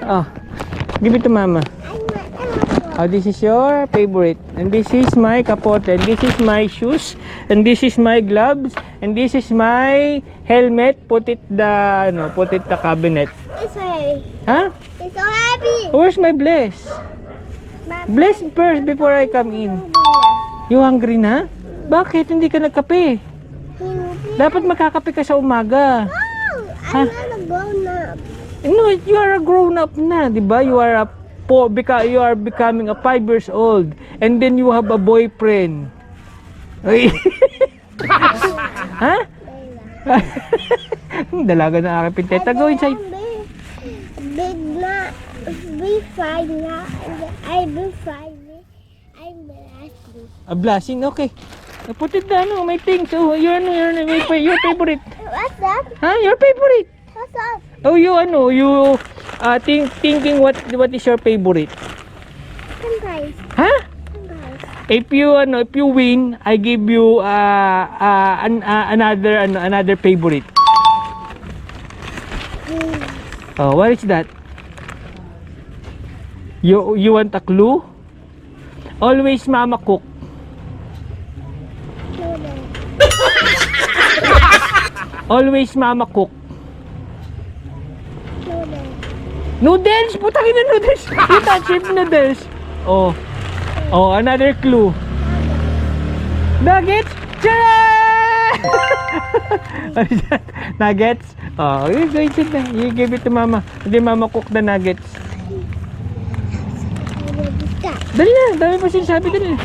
Oh, give it to mama. Oh, this is your favorite. And this is my kapote. And this is my shoes. And this is my gloves. And this is my helmet. Put it the cabinet. It's so heavy. Huh? It's so heavy. Where's my bless? Bless first before I come in. You hungry na? Bakit hindi ka nagkape? Dapat magkakape ka sa umaga. I'm not a grown up. No, you are a grown up na, 'di ba? You are becoming a 5 years old and then you have a boyfriend. Ay. Ha? Dalaga na aking pinteta. Go inside. Big na. Be fine na. I be fine. I'm blasting. A blushing, okay. Put it down, my things. Oh, your favorite. What's that? Huh? Your favorite. What's that? Oh, thinking what is your favorite? Sometimes. Huh? Sometimes. If you win, I give you another favorite. Oh, what is that? You want a clue? Always mama cook. Always mama cook. Noodles! Putangin na noodles! You touch it, noodles! Oh. Oh, another clue. Nuggets! Tcharam! What is that? Nuggets? Oh, you go inside na. You give it to mama. Hindi mama cook the nuggets. Dali na, dami pa sinasabi, dali na.